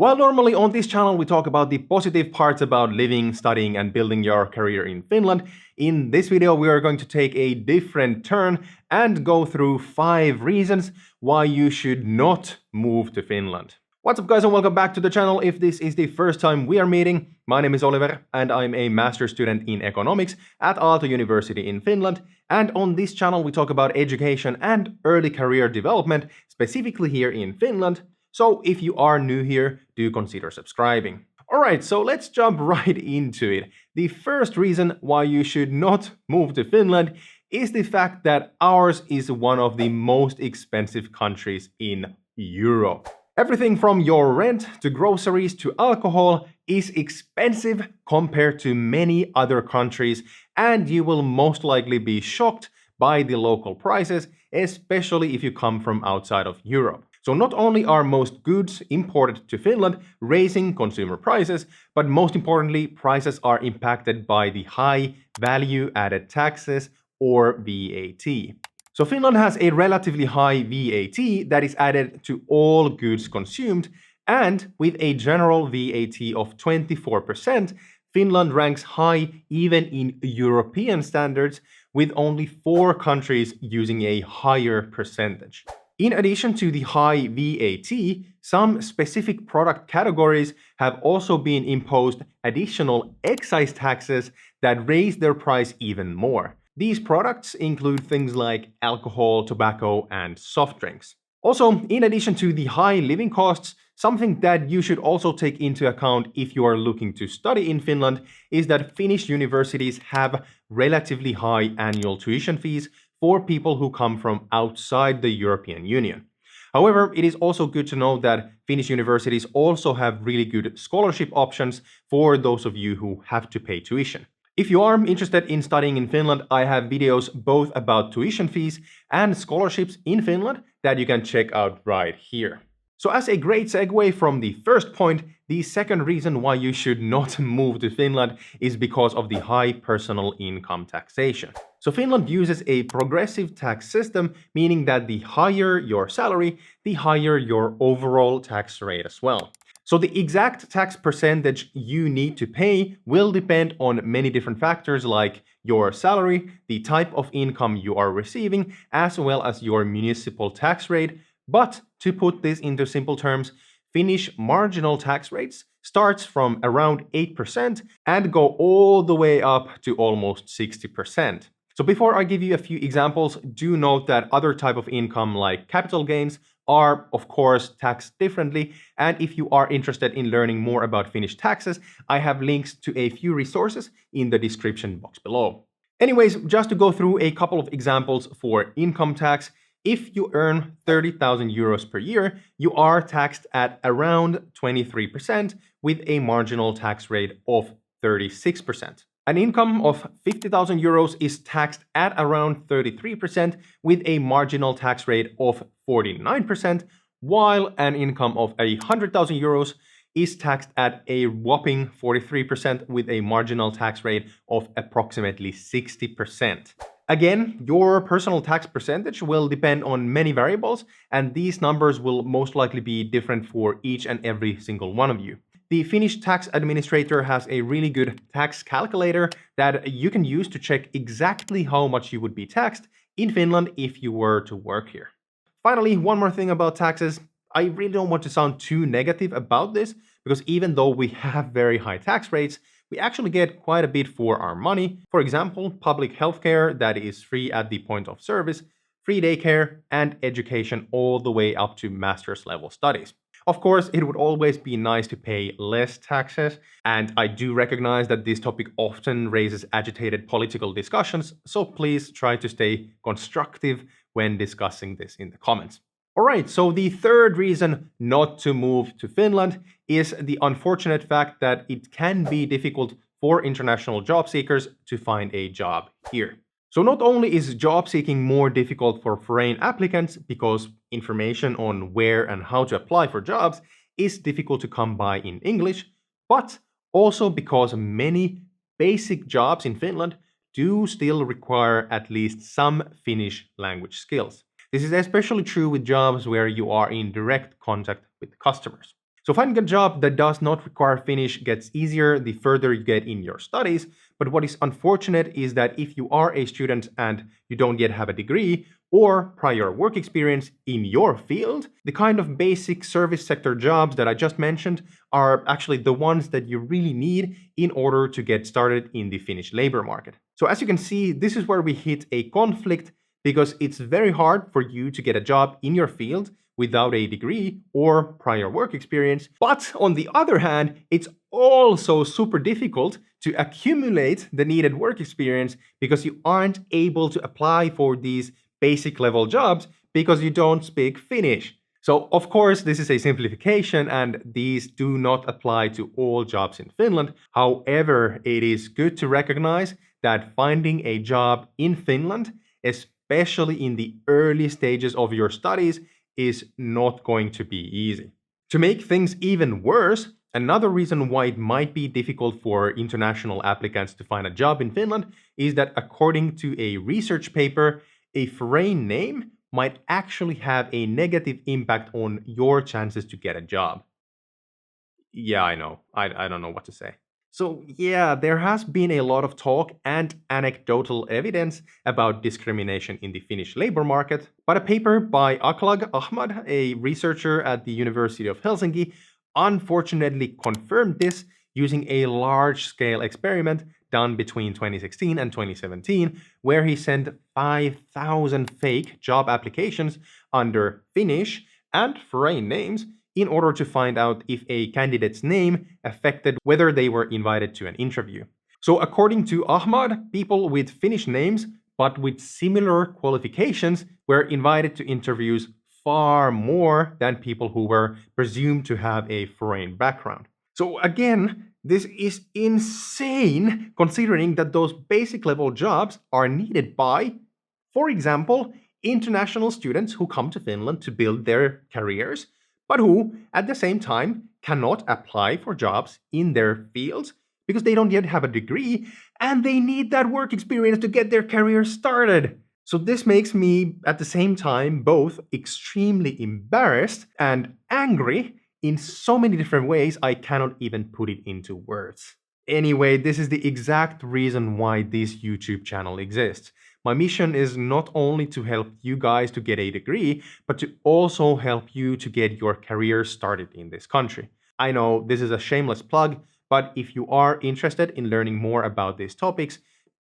While normally on this channel we talk about the positive parts about living, studying and building your career in Finland, in this video we are going to take a different turn and go through 5 reasons why you should not move to Finland. What's up guys and welcome back to the channel. If this is the first time we are meeting, my name is Oliver and I'm a master's student in economics at Aalto University in Finland. And on this channel we talk about education and early career development, specifically here in Finland. So if you are new here, do consider subscribing. Alright, so let's jump right into it. The first reason why you should not move to Finland is the fact that ours is one of the most expensive countries in Europe. Everything from your rent to groceries to alcohol is expensive compared to many other countries, and you will most likely be shocked by the local prices, especially if you come from outside of Europe. So not only are most goods imported to Finland, raising consumer prices, but most importantly, prices are impacted by the high value-added taxes or VAT. So Finland has a relatively high VAT that is added to all goods consumed, and with a general VAT of 24%, Finland ranks high even in European standards, with only 4 countries using a higher percentage. In addition to the high VAT, some specific product categories have also been imposed additional excise taxes that raise their price even more. These products include things like alcohol, tobacco, and soft drinks. Also, in addition to the high living costs, something that you should also take into account if you are looking to study in Finland is that Finnish universities have relatively high annual tuition fees for people who come from outside the European Union. However, it is also good to know that Finnish universities also have really good scholarship options for those of you who have to pay tuition. If you are interested in studying in Finland, I have videos both about tuition fees and scholarships in Finland that you can check out right here. So as a great segue from the first point, the second reason why you should not move to Finland is because of the high personal income taxation. So Finland uses a progressive tax system, meaning that the higher your salary, the higher your overall tax rate as well. So the exact tax percentage you need to pay will depend on many different factors like your salary, the type of income you are receiving, as well as your municipal tax rate. But to put this into simple terms, Finnish marginal tax rates starts from around 8% and go all the way up to almost 60%. So before I give you a few examples, do note that other type of income like capital gains are of course taxed differently, and if you are interested in learning more about Finnish taxes, I have links to a few resources in the description box below. Anyways, just to go through a couple of examples for income tax. If you earn 30,000 euros per year, you are taxed at around 23% with a marginal tax rate of 36%. An income of 50,000 euros is taxed at around 33% with a marginal tax rate of 49%, while an income of 100,000 euros is taxed at a whopping 43% with a marginal tax rate of approximately 60%. Again, your personal tax percentage will depend on many variables, and these numbers will most likely be different for each and every single one of you. The Finnish tax administrator has a really good tax calculator that you can use to check exactly how much you would be taxed in Finland if you were to work here. Finally, one more thing about taxes. I really don't want to sound too negative about this, because even though we have very high tax rates, we actually get quite a bit for our money. For example, public healthcare that is free at the point of service, free daycare, and education all the way up to master's level studies. Of course, it would always be nice to pay less taxes, and I do recognize that this topic often raises agitated political discussions, so please try to stay constructive when discussing this in the comments. Alright, so the third reason not to move to Finland is the unfortunate fact that it can be difficult for international job seekers to find a job here. So not only is job seeking more difficult for foreign applicants because information on where and how to apply for jobs is difficult to come by in English, but also because many basic jobs in Finland do still require at least some Finnish language skills. This is especially true with jobs where you are in direct contact with customers. So So finding a job that does not require Finnish gets easier the further you get in your studies, but what is unfortunate is that if you are a student and you don't yet have a degree or prior work experience in your field, the kind of basic service sector jobs that I just mentioned are actually the ones that you really need in order to get started in the Finnish labor market. So as you can see, this is where we hit a conflict because it's very hard for you to get a job in your field without a degree or prior work experience. But on the other hand, it's also super difficult to accumulate the needed work experience because you aren't able to apply for these basic level jobs because you don't speak Finnish. So of course, this is a simplification and these do not apply to all jobs in Finland. However, it is good to recognize that finding a job in Finland, especially in the early stages of your studies, is not going to be easy. To make things even worse, another reason why it might be difficult for international applicants to find a job in Finland is that according to a research paper, a foreign name might actually have a negative impact on your chances to get a job. Yeah, I know. I don't know what to say. So yeah, there has been a lot of talk and anecdotal evidence about discrimination in the Finnish labor market, but a paper by Aklag Ahmad, a researcher at the University of Helsinki, unfortunately confirmed this using a large-scale experiment done between 2016 and 2017, where he sent 5,000 fake job applications under Finnish and foreign names in order to find out if a candidate's name affected whether they were invited to an interview. So according to Ahmad, people with Finnish names but with similar qualifications were invited to interviews far more than people who were presumed to have a foreign background. So again, this is insane considering that those basic level jobs are needed by, for example, international students who come to Finland to build their careers, but who, at the same time, cannot apply for jobs in their fields because they don't yet have a degree and they need that work experience to get their career started. So this makes me, at the same time, both extremely embarrassed and angry in so many different ways I cannot even put it into words. Anyway, this is the exact reason why this YouTube channel exists. My mission is not only to help you guys to get a degree, but to also help you to get your career started in this country. I know this is a shameless plug, but if you are interested in learning more about these topics,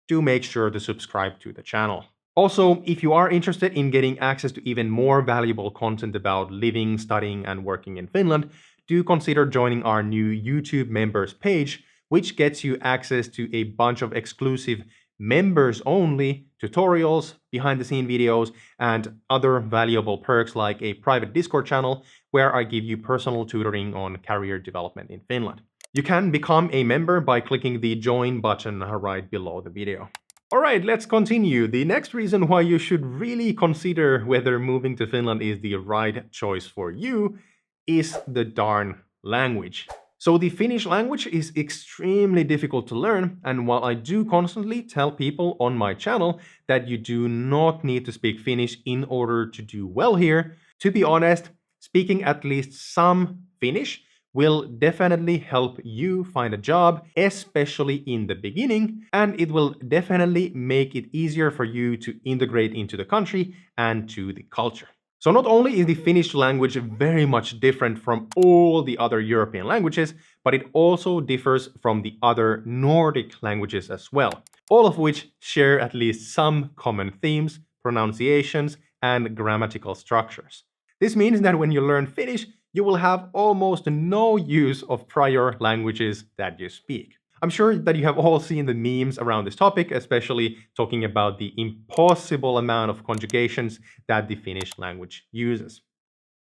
do make sure to subscribe to the channel. Also, if you are interested in getting access to even more valuable content about living, studying, and working in Finland, do consider joining our new YouTube members page, which gets you access to a bunch of exclusive members-only tutorials, behind-the-scene videos, and other valuable perks like a private Discord channel where I give you personal tutoring on career development in Finland. You can become a member by clicking the join button right below the video. Alright, let's continue. The next reason why you should really consider whether moving to Finland is the right choice for you is the darn language. So the Finnish language is extremely difficult to learn, and while I do constantly tell people on my channel that you do not need to speak Finnish in order to do well here, to be honest, speaking at least some Finnish will definitely help you find a job, especially in the beginning, and it will definitely make it easier for you to integrate into the country and to the culture. So not only is the Finnish language very much different from all the other European languages, but it also differs from the other Nordic languages as well, all of which share at least some common themes, pronunciations, and grammatical structures. This means that when you learn Finnish, you will have almost no use of prior languages that you speak. I'm sure that you have all seen the memes around this topic, especially talking about the impossible amount of conjugations that the Finnish language uses.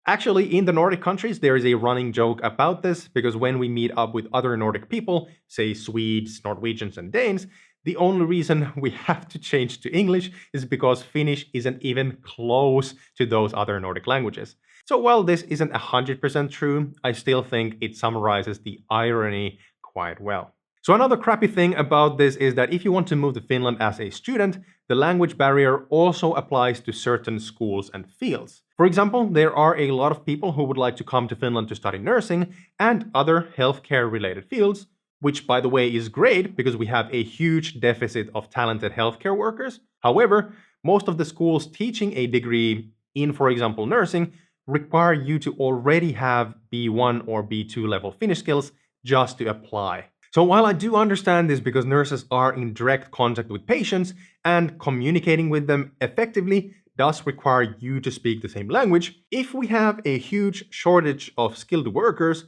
Actually, in the Nordic countries, there is a running joke about this because when we meet up with other Nordic people, say Swedes, Norwegians, and Danes, the only reason we have to change to English is because Finnish isn't even close to those other Nordic languages. So while this isn't 100% true, I still think it summarizes the irony quite well. So another crappy thing about this is that if you want to move to Finland as a student, the language barrier also applies to certain schools and fields. For example, there are a lot of people who would like to come to Finland to study nursing and other healthcare related fields, which by the way is great because we have a huge deficit of talented healthcare workers. However, most of the schools teaching a degree in, for example, nursing require you to already have B1 or B2 level Finnish skills just to apply. So while I do understand this because nurses are in direct contact with patients and communicating with them effectively does require you to speak the same language, if we have a huge shortage of skilled workers,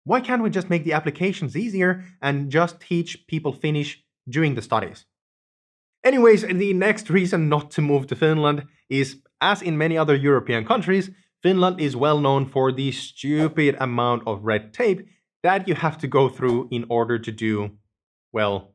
why can't we just make the applications easier and just teach people Finnish during the studies? Anyways, the next reason not to move to Finland is, as in many other European countries, Finland is well known for the stupid amount of red tape that you have to go through in order to do, well,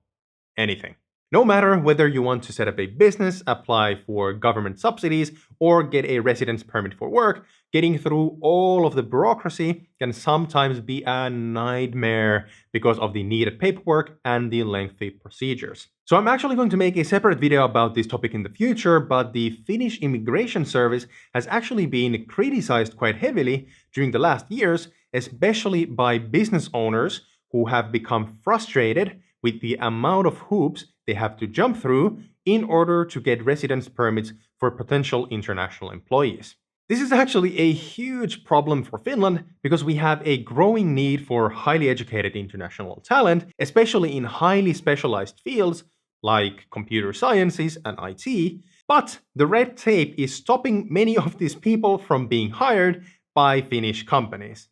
anything. No matter whether you want to set up a business, apply for government subsidies, or get a residence permit for work, getting through all of the bureaucracy can sometimes be a nightmare because of the needed paperwork and the lengthy procedures. So I'm actually going to make a separate video about this topic in the future, but the Finnish immigration service has actually been criticized quite heavily during the last years, especially by business owners who have become frustrated with the amount of hoops they have to jump through in order to get residence permits for potential international employees. This is actually a huge problem for Finland because we have a growing need for highly educated international talent, especially in highly specialized fields like computer sciences and IT, but the red tape is stopping many of these people from being hired by Finnish companies.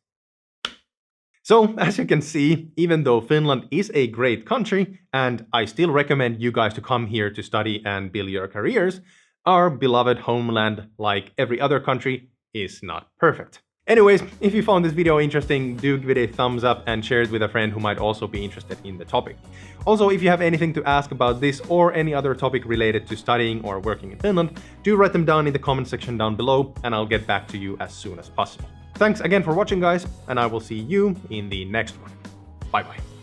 So, as you can see, even though Finland is a great country, and I still recommend you guys to come here to study and build your careers, our beloved homeland, like every other country, is not perfect. Anyways, if you found this video interesting, do give it a thumbs up and share it with a friend who might also be interested in the topic. Also, if you have anything to ask about this or any other topic related to studying or working in Finland, do write them down in the comment section down below and I'll get back to you as soon as possible. Thanks again for watching, guys, and I will see you in the next one. Bye bye.